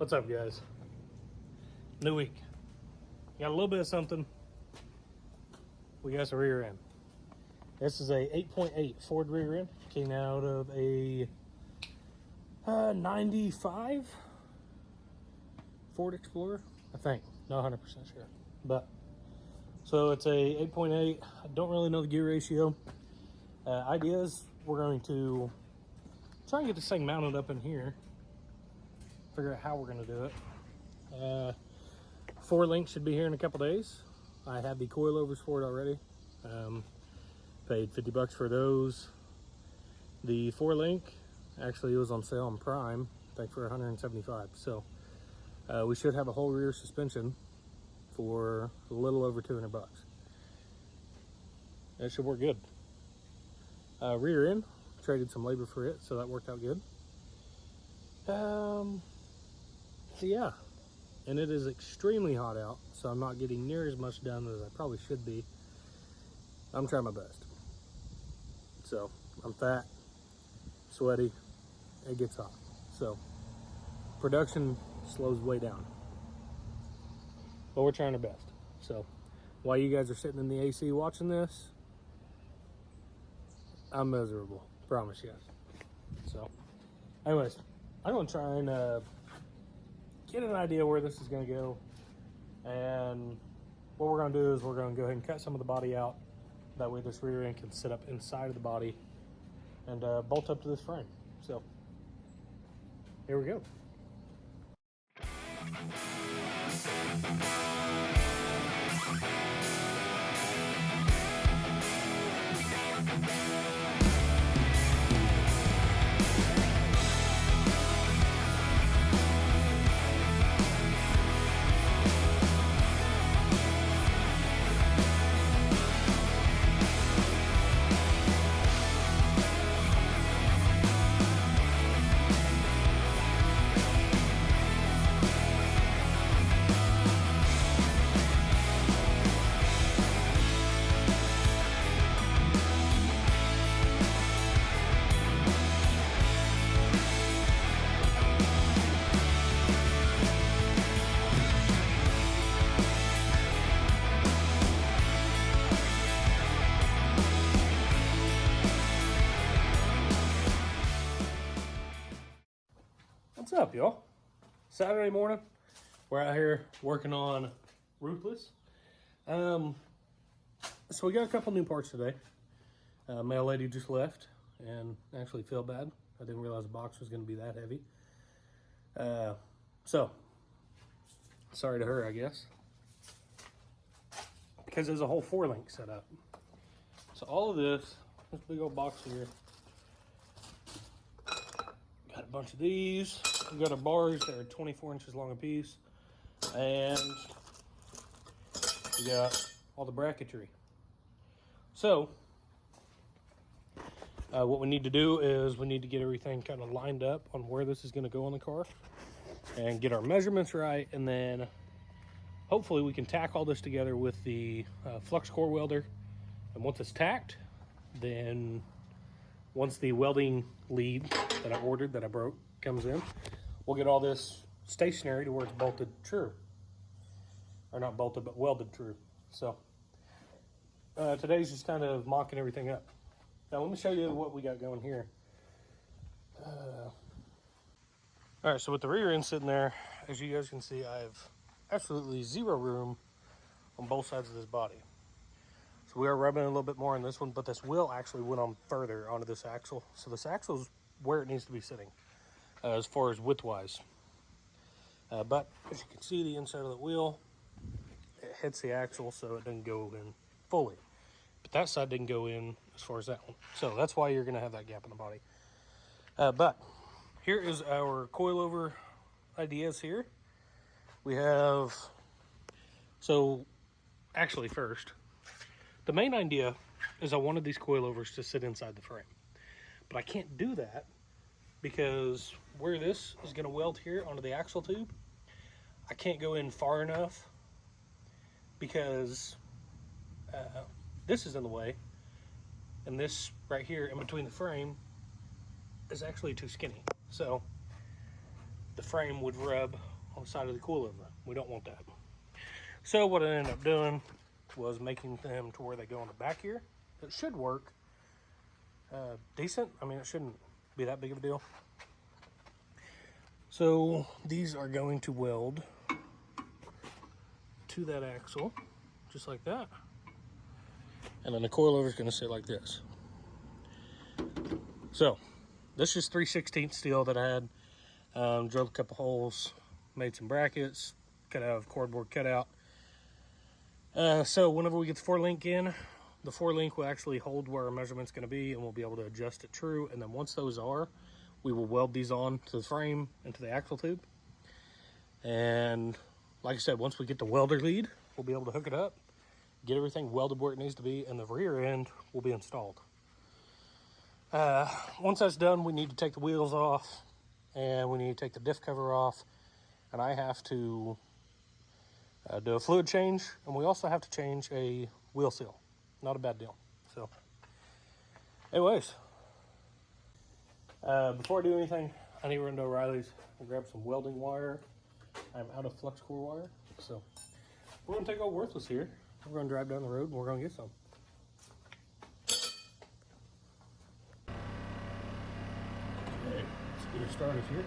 What's up, guys? New week. Got a little bit of something. We got some rear end. This is a 8.8 Ford rear end. Came out of a 95 Ford Explorer, I think. Not 100% sure. But, so it's a 8.8. I don't really know the gear ratio. Idea is we're going to try and get this thing mounted up in here. Figure out how we're going to do it. 4 links should be here in a couple days. I have the coilovers for it already. Paid 50 bucks for those. The 4 link actually was on sale on Prime, I think for 175. So we should have a whole rear suspension for a little over 200 bucks. That should work good. Rear end, traded some labor for it, so that worked out good. So yeah, and it is extremely hot out, so I'm not getting near as much done as I probably should be. I'm trying my best. So I'm fat, sweaty, it gets hot. So production slows way down, but we're trying our best. So while you guys are sitting in the AC watching this, I'm miserable, promise you. So anyways, I'm gonna try and get an idea where this is gonna go. And what we're gonna do is we're gonna go ahead and cut some of the body out. That way this rear end can sit up inside of the body and bolt up to this frame. So here we go. What's up, y'all? Saturday morning, we're out here working on Ruthless. So we got a couple new parts today. Mail lady just left and actually feel bad. I didn't realize the box was going to be that heavy. So sorry to her, I guess, because there's a whole 4 link set up. So all of this big old box here, got a bunch of these. We've got our bars that are 24 inches long a piece, and we got all the bracketry. So what we need to do is we need to get everything kind of lined up on where this is going to go on the car and get our measurements right, and then hopefully we can tack all this together with the flux core welder. And once it's tacked, then once the welding lead that I ordered, that I broke, comes in, we'll get all this stationary to where it's bolted true. Or not bolted, but welded true. So today's just kind of mocking everything up. Now let me show you what we got going here. All right, so with the rear end sitting there, as you guys can see, I have absolutely zero room on both sides of this body. So we are rubbing a little bit more on this one, but this wheel actually went on further onto this axle. So this axle is where it needs to be sitting as far as width-wise. But as you can see, the inside of the wheel, it hits the axle, so it didn't go in fully. But that side didn't go in as far as that one. So that's why you're going to have that gap in the body. But here is our coilover ideas here. We have, so actually first, the main idea is I wanted these coilovers to sit inside the frame. But I can't do that because where this is going to weld here onto the axle tube, I can't go in far enough because this is in the way, and this right here in between the frame is actually too skinny. So the frame would rub on the side of the coilover. We don't want that. So what I ended up doing was making them to where they go on the back here. It should work decent. I mean, it shouldn't be that big of a deal. So these are going to weld to that axle, just like that. And then the coilover is going to sit like this. So this is 3/16 steel that I had. Drilled a couple holes, made some brackets, cut out cardboard cutout. So whenever we get the 4-link in, the 4-link will actually hold where our measurement's going to be, and we'll be able to adjust it true. And then once those are, we will weld these on to the frame and to the axle tube. And like I said, once we get the welder lead, we'll be able to hook it up, get everything welded where it needs to be, and the rear end will be installed. Once that's done, we need to take the wheels off, and we need to take the diff cover off, and I have to do a fluid change, and we also have to change a wheel seal. Not a bad deal. So anyways, before I do anything, I need to run to O'Reilly's and grab some welding wire. I'm out of flux core wire, so we're going to take old Ruthless here. We're going to drive down the road and we're going to get some. Okay, let's get her started here.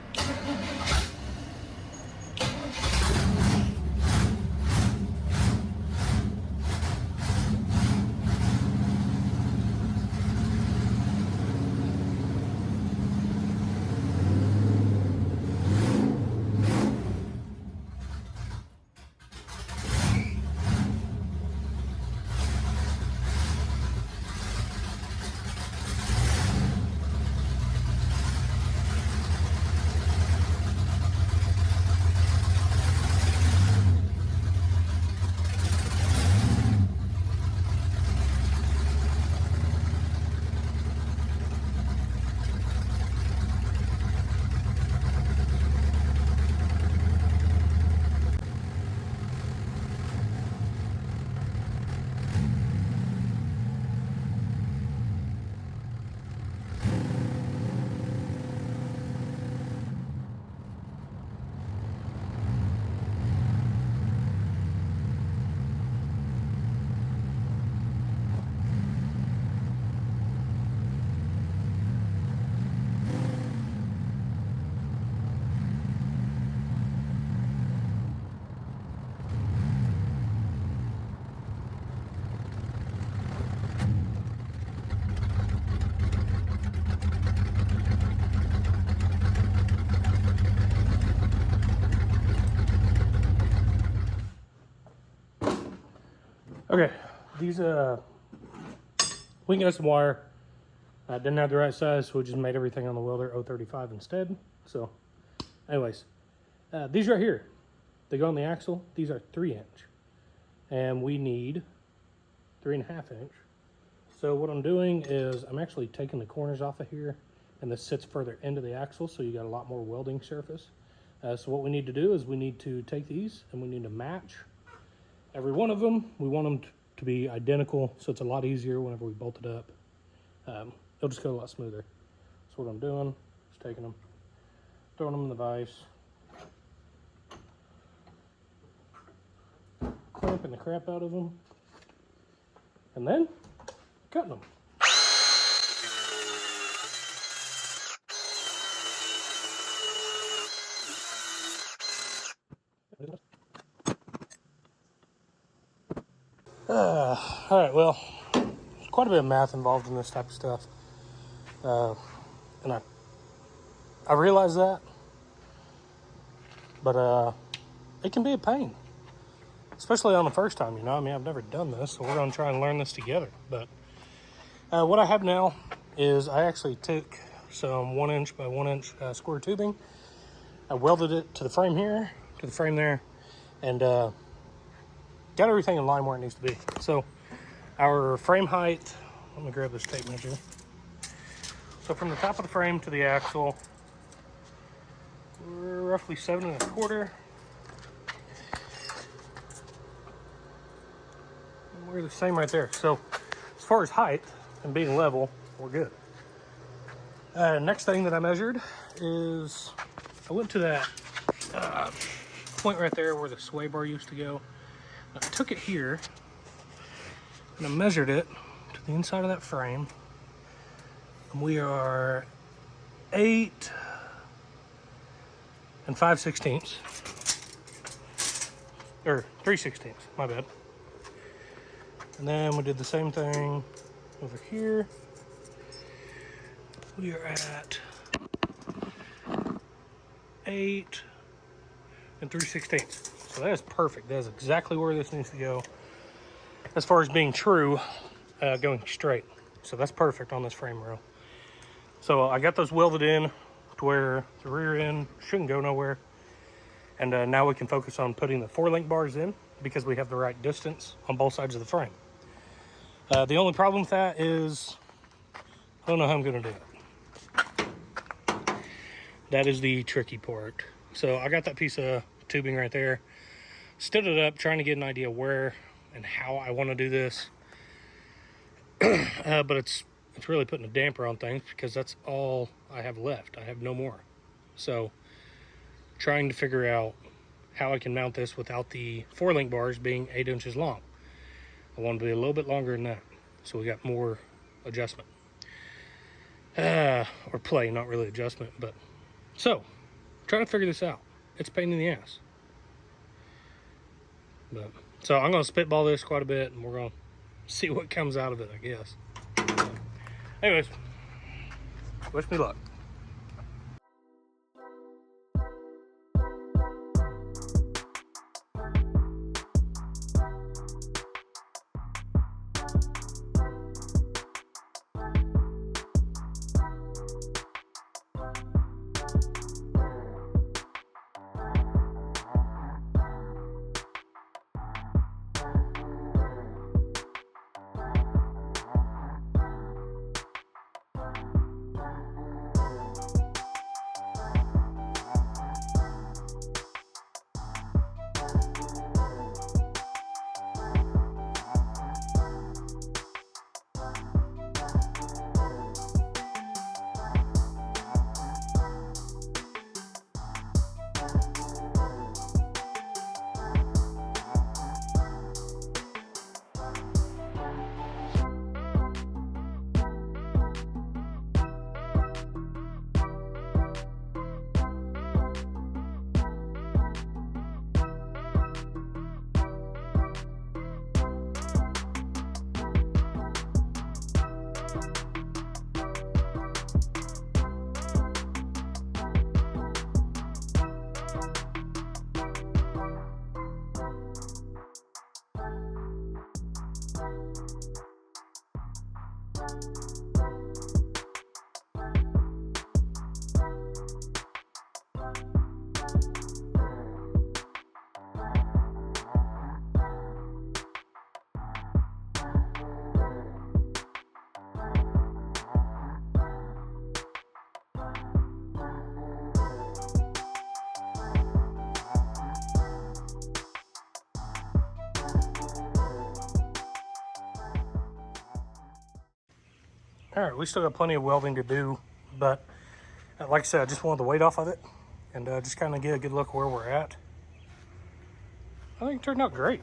Okay, these we got some wire. I didn't have the right size, so we just made everything on the welder 035 instead. So anyways, these right here, they go on the axle. These are 3-inch, and we need 3.5 inch. So what I'm doing is I'm actually taking the corners off of here, and this sits further into the axle, so you got a lot more welding surface. So what we need to do is we need to take these and we need to match every one of them. We want them to be identical, so it's a lot easier whenever we bolt it up. It'll just go a lot smoother. So what I'm doing is taking them, throwing them in the vise, clamping the crap out of them, and then cutting them. All right, well, there's quite a bit of math involved in this type of stuff. And I realize that, but it can be a pain, especially on the first time, you know. I mean, I've never done this, so we're going to try and learn this together. But what I have now is I actually took some 1-inch by 1-inch square tubing. I welded it to the frame here, to the frame there, and got everything in line where it needs to be. So our frame height, let me grab this tape measure. So from the top of the frame to the axle, we're roughly 7 1/4. And we're the same right there. So as far as height and being level, we're good. Next thing that I measured is I went to that point right there where the sway bar used to go. I took it here and I measured it to the inside of that frame. And we are 8 5/16, or 3/16, my bad. And then we did the same thing over here. We are at 8 3/16. So that is perfect. That is exactly where this needs to go as far as being true, going straight. So that's perfect on this frame rail. So I got those welded in to where the rear end shouldn't go nowhere. And now we can focus on putting the 4-link bars in because we have the right distance on both sides of the frame. The only problem with that is I don't know how I'm going to do it. That is the tricky part. So I got that piece of tubing right there, stood it up, trying to get an idea where and how I want to do this. But it's really putting a damper on things because that's all I have left. I have no more. So trying to figure out how I can mount this without the 4-link bars being 8 inches long. I want to be a little bit longer than that, so we got more adjustment. Or play, not really adjustment, but so trying to figure this out. It's a pain in the ass. But so I'm gonna spitball this quite a bit and we're gonna see what comes out of it, I guess. Anyways, wish me luck. All right, we still got plenty of welding to do, but like I said, I just wanted the weight off of it and just kind of get a good look where we're at. I think it turned out great.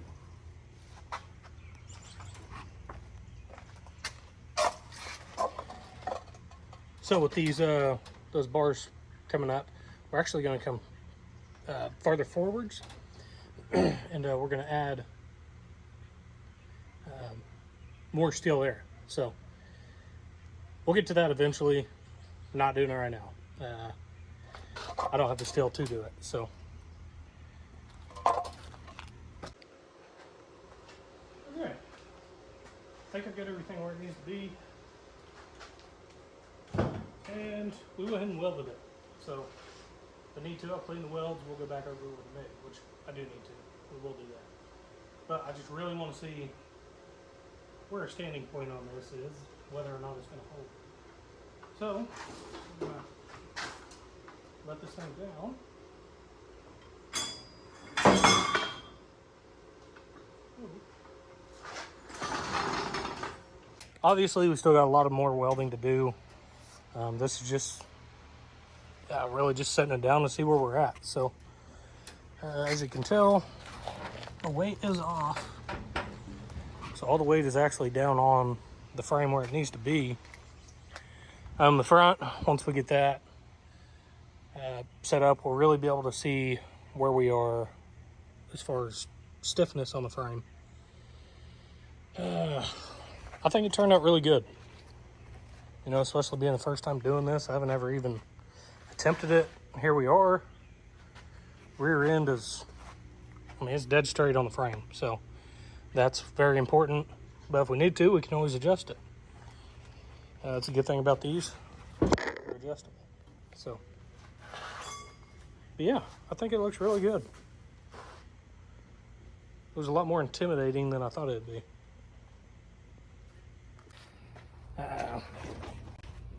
So with these those bars coming up, we're actually going to come farther forwards, and we're going to add more steel there. So we'll get to that eventually. Not doing it right now. I don't have the steel to do it, so. Okay. I think I've got everything where it needs to be. And we went ahead and welded it. So if I need to, I'll clean the welds. We'll go back over with the MIG, which I do need to. We will do that. But I just really want to see where our standing point on this is, whether or not it's going to hold. So I'm going to let this thing down. Obviously, we still got a lot of more welding to do. This is just really just setting it down to see where we're at. So As you can tell, the weight is off. So all the weight is actually down on the frame where it needs to be. The front, once we get that set up, we'll really be able to see where we are as far as stiffness on the frame. I think it turned out really good. You know, especially being the first time doing this. I haven't ever even attempted it. Here we are. Rear end is, I mean, it's dead straight on the frame. So that's very important. But if we need to, we can always adjust it. That's a good thing about these. They're adjustable. So, but yeah, I think it looks really good. It was a lot more intimidating than I thought it'd be.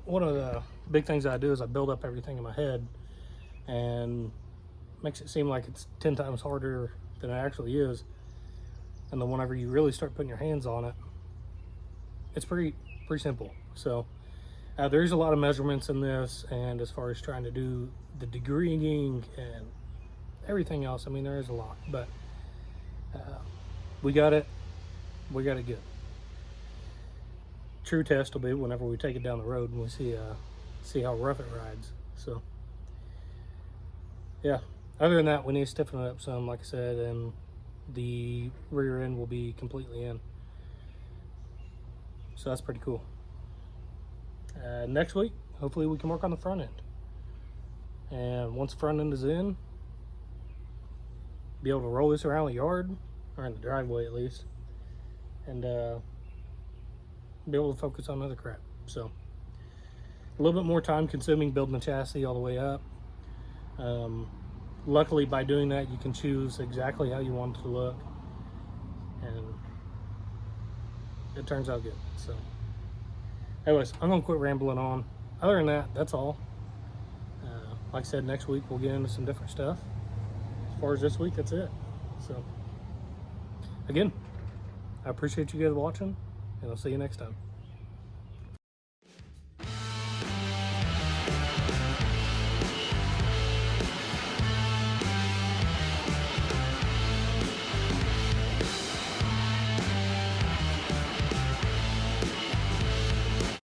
One of the big things I do is I build up everything in my head and makes it seem like it's 10 times harder than it actually is. And then whenever you really start putting your hands on it, it's pretty simple. So there's a lot of measurements in this, and as far as trying to do the degreeing and everything else, I mean, there is a lot, but we got it good. True test will be whenever we take it down the road and we see how rough it rides. So yeah, other than that, we need to stiffen it up some, like I said, and the rear end will be completely in. So that's pretty cool. Next week, hopefully we can work on the front end. And once the front end is in, be able to roll this around the yard, or in the driveway at least, and be able to focus on other crap. So a little bit more time consuming building the chassis all the way up. Luckily, by doing that, you can choose exactly how you want it to look, and it turns out good. So anyways, I'm gonna quit rambling on. Other than that, that's all. Like I said, next week we'll get into some different stuff. As far as this week, that's it. So again, I appreciate you guys watching, and I'll see you next time.